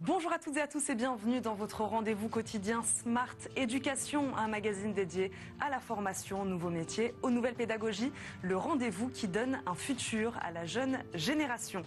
Bonjour à toutes et à tous et bienvenue dans votre rendez-vous quotidien Smart Éducation, un magazine dédié à la formation, aux nouveaux métiers, aux nouvelles pédagogies, le rendez-vous qui donne un futur à la jeune génération.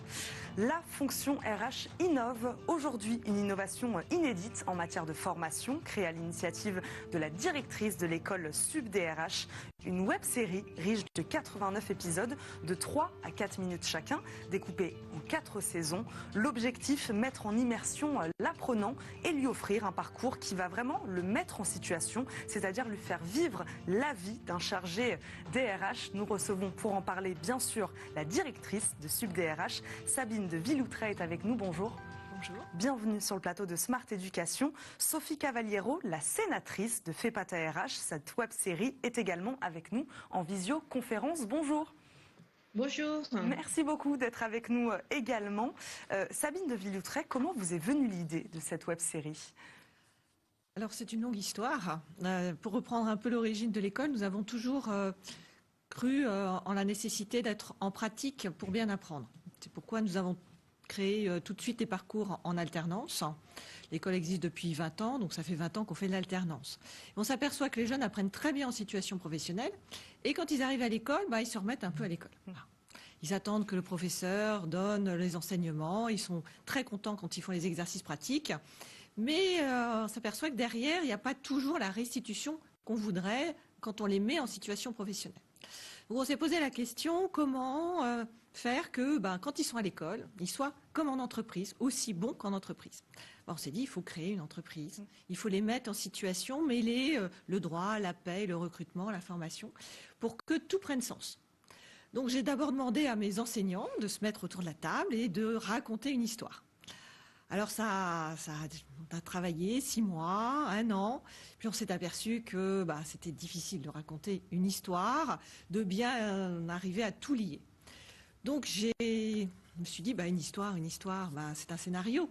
La fonction RH innove. Aujourd'hui, une innovation inédite en matière de formation, créée à l'initiative de la directrice de l'école SUB-DRH. Une web-série riche de 89 épisodes de 3 à 4 minutes chacun, découpés en 4 saisons. L'objectif, mettre en immersion l'apprenant et lui offrir un parcours qui va vraiment le mettre en situation, c'est-à-dire lui faire vivre la vie d'un chargé DRH. Nous recevons pour en parler bien sûr la directrice de SUB-DRH, Sabine de Villoutret est avec nous. Bonjour. Bonjour. Bienvenue sur le plateau de Smart Éducation. Sophie Cavaliero, la sénatrice de FEPATA RH, cette web-série est également avec nous en visioconférence. Bonjour. Bonjour. Merci beaucoup d'être avec nous également. Sabine de Villoutret, comment vous est venue l'idée de cette web-série ? Alors c'est une longue histoire. Pour reprendre un peu l'origine de l'école, nous avons toujours cru en la nécessité d'être en pratique pour bien apprendre. C'est pourquoi nous avons créé tout de suite des parcours en alternance. L'école existe depuis 20 ans, donc ça fait 20 ans qu'on fait de l'alternance. On s'aperçoit que les jeunes apprennent très bien en situation professionnelle et quand ils arrivent à l'école, ils se remettent un peu à l'école. Ils attendent que le professeur donne les enseignements, ils sont très contents quand ils font les exercices pratiques, mais on s'aperçoit que derrière, il n'y a pas toujours la restitution qu'on voudrait quand on les met en situation professionnelle. Donc on s'est posé la question, comment faire que quand ils sont à l'école, ils soient comme en entreprise, aussi bons qu'en entreprise. On s'est dit, il faut créer une entreprise, il faut les mettre en situation, mêler le droit, la paie, le recrutement, la formation, pour que tout prenne sens. Donc j'ai d'abord demandé à mes enseignants de se mettre autour de la table et de raconter une histoire. Alors on a travaillé 6 mois, 1 an, puis on s'est aperçu que c'était difficile de raconter une histoire, de bien arriver à tout lier. Donc je me suis dit, une histoire, c'est un scénario.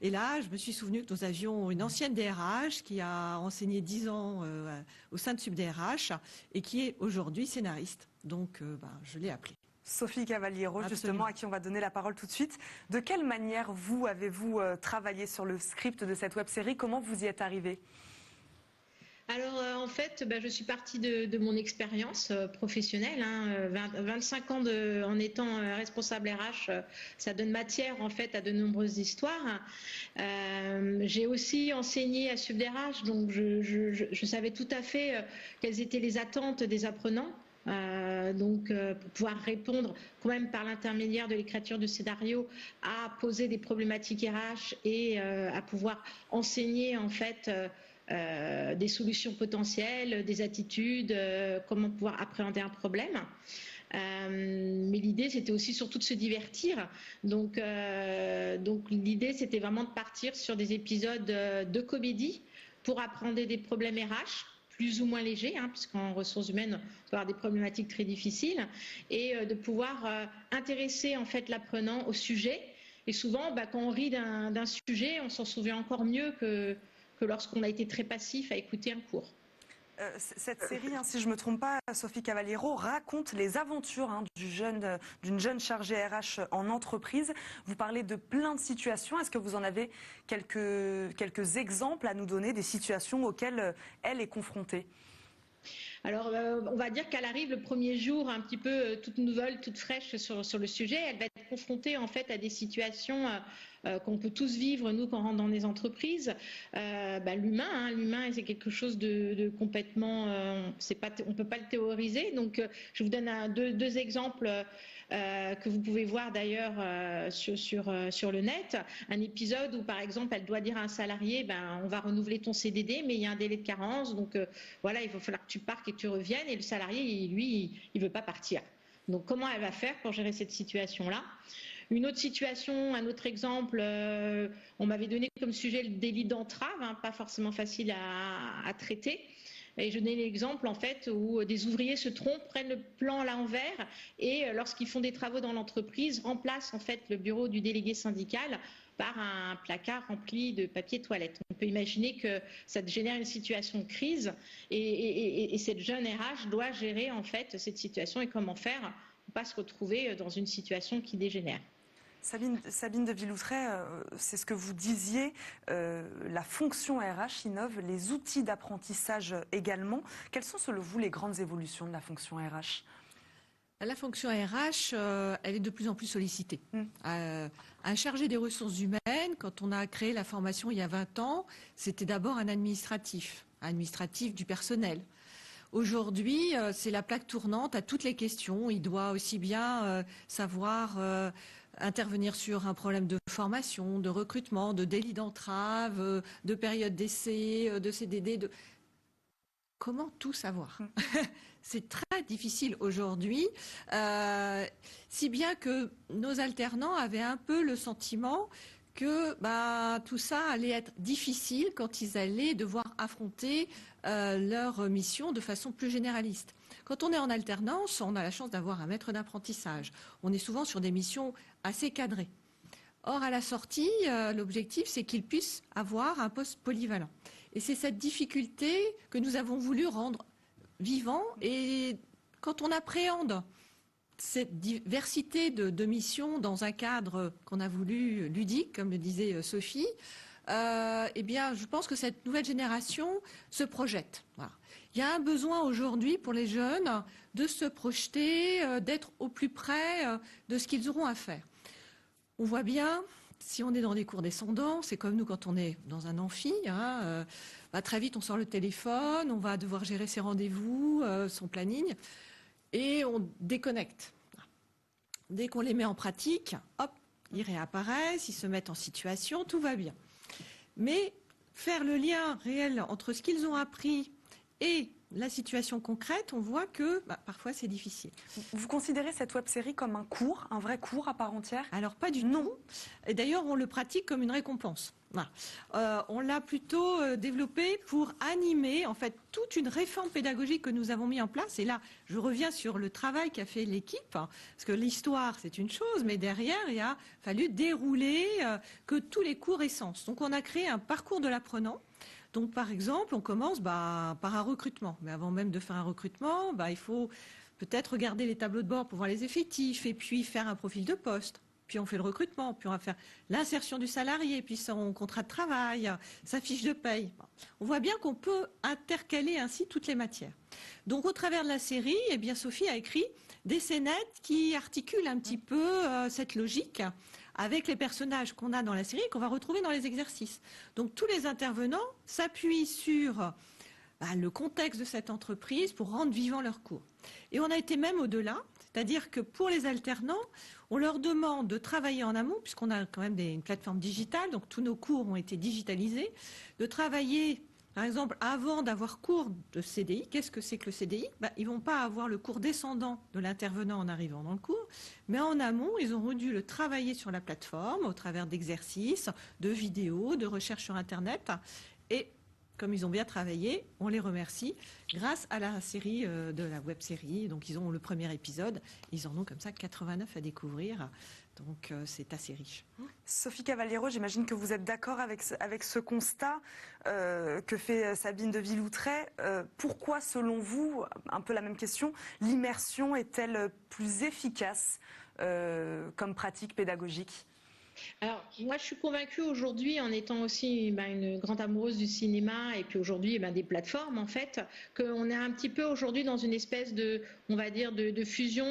Et là, je me suis souvenu que nous avions une ancienne DRH qui a enseigné 10 ans au sein de SUB-DRH et qui est aujourd'hui scénariste. Donc je l'ai appelée. Sophie Cavaliero, justement, à qui on va donner la parole tout de suite. De quelle manière avez-vous travaillé sur le script de cette web-série ? Comment vous y êtes arrivée ? Alors en fait, je suis partie de mon expérience professionnelle. 25 ans en étant responsable RH, ça donne matière en fait à de nombreuses histoires. J'ai aussi enseigné à SUB-DRH, donc je savais tout à fait quelles étaient les attentes des apprenants. Pour pouvoir répondre quand même par l'intermédiaire de l'écriture de scénarios à poser des problématiques RH et à pouvoir enseigner en fait des solutions potentielles, des attitudes, comment pouvoir appréhender un problème. Mais l'idée c'était aussi surtout de se divertir. Donc l'idée c'était vraiment de partir sur des épisodes de comédie pour appréhender des problèmes RH plus ou moins légers, puisqu'en ressources humaines, on peut avoir des problématiques très difficiles, et de pouvoir intéresser en fait l'apprenant au sujet. Et souvent, quand on rit d'un sujet, on s'en souvient encore mieux que lorsqu'on a été très passif à écouter un cours. Cette série, si je ne me trompe pas, Sophie Cavaliero, raconte les aventures d'une jeune chargée RH en entreprise. Vous parlez de plein de situations. Est-ce que vous en avez quelques exemples à nous donner, des situations auxquelles elle est confrontée ? Alors, on va dire qu'elle arrive le premier jour un petit peu toute nouvelle, toute fraîche sur le sujet. Elle va être confrontée en fait à des situations qu'on peut tous vivre, nous, quand on rentre dans les entreprises. L'humain, c'est quelque chose de complètement... on peut pas le théoriser. Donc, je vous donne deux exemples que vous pouvez voir d'ailleurs sur le net. Un épisode où, par exemple, elle doit dire à un salarié, on va renouveler ton CDD, mais il y a un délai de carence. Donc, il va falloir que tu partes et que tu reviennes. Et le salarié, lui, il veut pas partir. Donc, comment elle va faire pour gérer cette situation-là ? Une autre situation, un autre exemple, on m'avait donné comme sujet le délit d'entrave, pas forcément facile à traiter. Et je donnais l'exemple en fait où des ouvriers se trompent, prennent le plan à l'envers et lorsqu'ils font des travaux dans l'entreprise, remplacent en fait le bureau du délégué syndical par un placard rempli de papier toilette. On peut imaginer que ça génère une situation de crise et cette jeune RH doit gérer en fait cette situation et comment faire pour ne pas se retrouver dans une situation qui dégénère. Sabine de Villoutret, c'est ce que vous disiez, la fonction RH innove, les outils d'apprentissage également. Quelles sont selon vous les grandes évolutions de la fonction RH ? La fonction RH, elle est de plus en plus sollicitée. Un chargé des ressources humaines, quand on a créé la formation il y a 20 ans, c'était d'abord un administratif du personnel. Aujourd'hui, c'est la plaque tournante à toutes les questions. Il doit aussi bien savoir intervenir sur un problème de formation, de recrutement, de délit d'entrave, de période d'essai, de CDD. Comment tout savoir ? C'est très difficile aujourd'hui, si bien que nos alternants avaient un peu le sentiment que tout ça allait être difficile quand ils allaient devoir affronter leur mission de façon plus généraliste. Quand on est en alternance, on a la chance d'avoir un maître d'apprentissage. On est souvent sur des missions assez cadrées. Or, à la sortie, l'objectif, c'est qu'ils puissent avoir un poste polyvalent. Et c'est cette difficulté que nous avons voulu rendre vivant. Et quand on appréhende cette diversité de missions dans un cadre qu'on a voulu ludique, comme le disait Sophie, eh bien, je pense que cette nouvelle génération se projette. Voilà. Il y a un besoin aujourd'hui pour les jeunes de se projeter, d'être au plus près de ce qu'ils auront à faire. On voit bien, si on est dans des cours descendants, c'est comme nous quand on est dans un amphi, très vite on sort le téléphone, on va devoir gérer ses rendez-vous, son planning, et on déconnecte. Dès qu'on les met en pratique, hop, ils réapparaissent, ils se mettent en situation, tout va bien. Mais faire le lien réel entre ce qu'ils ont appris et la situation concrète, on voit que parfois c'est difficile. Vous considérez cette web-série comme un cours, un vrai cours à part entière ? Alors pas du tout. Et d'ailleurs, on le pratique comme une récompense. Voilà. On l'a plutôt développé pour animer en fait toute une réforme pédagogique que nous avons mis en place. Et là, je reviens sur le travail qu'a fait l'équipe, parce que l'histoire c'est une chose, mais derrière il a fallu dérouler que tous les cours aient sens. Donc on a créé un parcours de l'apprenant. Donc par exemple, on commence par un recrutement. Mais avant même de faire un recrutement, il faut peut-être regarder les tableaux de bord pour voir les effectifs et puis faire un profil de poste. Puis on fait le recrutement, puis on va faire l'insertion du salarié, puis son contrat de travail, sa fiche de paye. On voit bien qu'on peut intercaler ainsi toutes les matières. Donc au travers de la série, eh bien, Sophie a écrit des scénettes qui articulent un petit peu cette logique avec les personnages qu'on a dans la série et qu'on va retrouver dans les exercices. Donc tous les intervenants s'appuient sur le contexte de cette entreprise pour rendre vivant leur cours. Et on a été même au-delà, c'est-à-dire que pour les alternants, on leur demande de travailler en amont, puisqu'on a quand même une plateforme digitale, donc tous nos cours ont été digitalisés, de travailler, par exemple, avant d'avoir cours de CDI. Qu'est-ce que c'est que le CDI ? Ils ne vont pas avoir le cours descendant de l'intervenant en arrivant dans le cours, mais en amont, ils auront dû le travailler sur la plateforme au travers d'exercices, de vidéos, de recherches sur Internet. Et comme ils ont bien travaillé, on les remercie grâce à la série de la web-série. Donc ils ont le premier épisode, ils en ont comme ça 89 à découvrir. Donc c'est assez riche. Sophie Cavaliero, j'imagine que vous êtes d'accord avec ce constat que fait Sabine de Villoutret. Pourquoi, selon vous, un peu la même question, l'immersion est-elle plus efficace comme pratique pédagogique ? Alors, moi, je suis convaincue aujourd'hui, en étant aussi une grande amoureuse du cinéma et puis aujourd'hui des plateformes, en fait, qu'on est un petit peu aujourd'hui dans une espèce de, on va dire, de fusion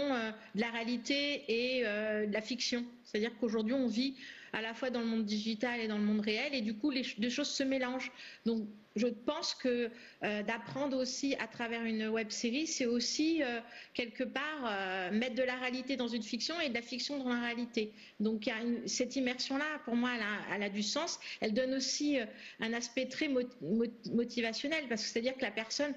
de la réalité et de la fiction. C'est-à-dire qu'aujourd'hui, on vit à la fois dans le monde digital et dans le monde réel et du coup, les deux choses se mélangent. Donc, je pense que d'apprendre aussi à travers une web-série, c'est aussi quelque part mettre de la réalité dans une fiction et de la fiction dans la réalité. Donc cette immersion-là, pour moi, elle a du sens. Elle donne aussi un aspect très motivationnel, parce que c'est-à-dire que la personne,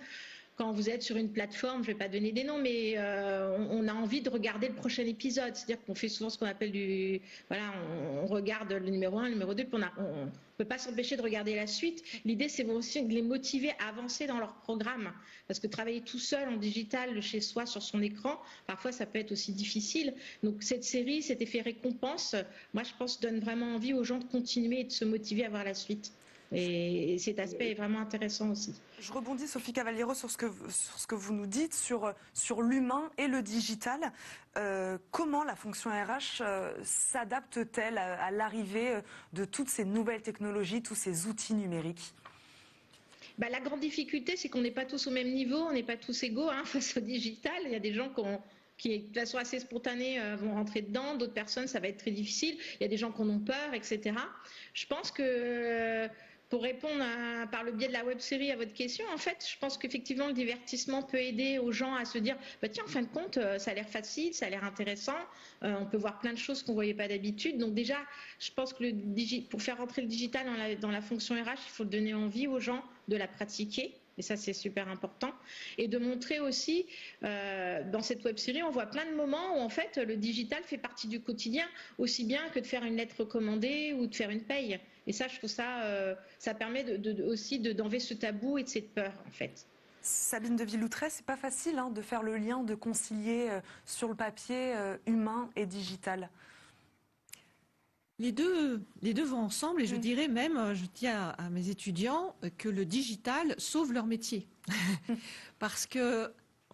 quand vous êtes sur une plateforme, je ne vais pas donner des noms, mais on a envie de regarder le prochain épisode. C'est-à-dire qu'on fait souvent ce qu'on appelle on regarde le numéro 1, le numéro 2, puis on ne peut pas s'empêcher de regarder la suite. L'idée, c'est aussi de les motiver à avancer dans leur programme. Parce que travailler tout seul en digital, de chez soi, sur son écran, parfois, ça peut être aussi difficile. Donc cette série, cet effet récompense, moi, je pense, donne vraiment envie aux gens de continuer et de se motiver à voir la suite. Et cet aspect est vraiment intéressant aussi. Je rebondis, Sophie Cavaliero, sur ce que vous nous dites, sur l'humain et le digital. Comment la fonction RH s'adapte-t-elle à l'arrivée de toutes ces nouvelles technologies, tous ces outils numériques ? La grande difficulté, c'est qu'on n'est pas tous au même niveau, on n'est pas tous égaux face au digital. Il y a des gens qui de façon assez spontanée, vont rentrer dedans. D'autres personnes, ça va être très difficile. Il y a des gens qui en ont peur, etc. Je pense que pour répondre par le biais de la web-série à votre question, en fait, je pense qu'effectivement, le divertissement peut aider aux gens à se dire tiens, en fin de compte, ça a l'air facile, ça a l'air intéressant, on peut voir plein de choses qu'on ne voyait pas d'habitude. Donc déjà, je pense que pour faire rentrer le digital dans la fonction RH, il faut donner envie aux gens de la pratiquer. Et ça, c'est super important. Et de montrer aussi, dans cette web-série, on voit plein de moments où, en fait, le digital fait partie du quotidien, aussi bien que de faire une lettre recommandée ou de faire une paye. Et ça, je trouve ça permet aussi d'enlever ce tabou et de cette peur, en fait. Sabine de Villoutret, c'est pas facile de faire le lien, de concilier sur le papier humain et digital. Les deux vont ensemble et je dirais même, je dis à mes étudiants que le digital sauve leur métier. Parce que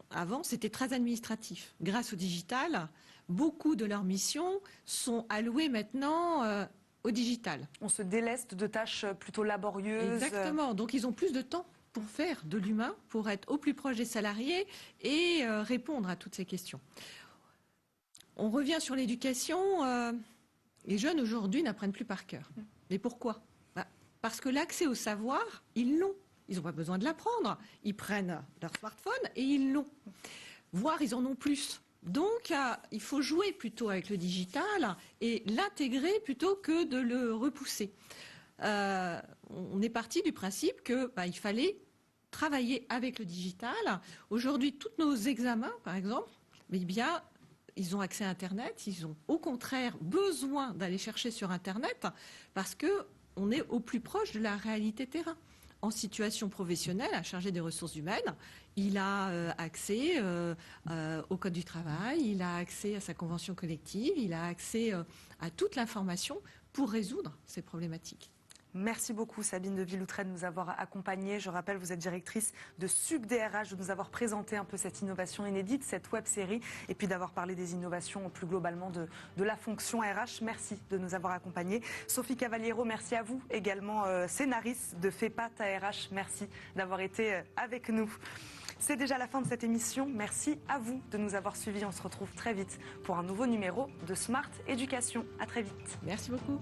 avant, c'était très administratif. Grâce au digital, beaucoup de leurs missions sont allouées maintenant au digital. On se déleste de tâches plutôt laborieuses. Exactement. Donc, ils ont plus de temps pour faire de l'humain, pour être au plus proche des salariés et répondre à toutes ces questions. On revient sur l'éducation. Les jeunes aujourd'hui n'apprennent plus par cœur. Mais pourquoi ? Parce que l'accès au savoir, ils l'ont. Ils n'ont pas besoin de l'apprendre. Ils prennent leur smartphone et ils l'ont. Voire ils en ont plus. Donc, il faut jouer plutôt avec le digital et l'intégrer plutôt que de le repousser. On est parti du principe qu'il fallait travailler avec le digital. Aujourd'hui, tous nos examens, par exemple, ils ont accès à Internet, ils ont au contraire besoin d'aller chercher sur Internet parce qu'on est au plus proche de la réalité terrain. En situation professionnelle, un chargé des ressources humaines, il a accès au code du travail, il a accès à sa convention collective, il a accès à toute l'information pour résoudre ces problématiques. Merci beaucoup Sabine de Villoutret de nous avoir accompagnés. Je rappelle, vous êtes directrice de SUB-DRH, de nous avoir présenté un peu cette innovation inédite, cette web-série, et puis d'avoir parlé des innovations plus globalement de la fonction RH. Merci de nous avoir accompagnés. Sophie Cavaliero, merci à vous, également scénariste de Fais pas ta RH. Merci d'avoir été avec nous. C'est déjà la fin de cette émission. Merci à vous de nous avoir suivis. On se retrouve très vite pour un nouveau numéro de Smart Éducation. À très vite. Merci beaucoup.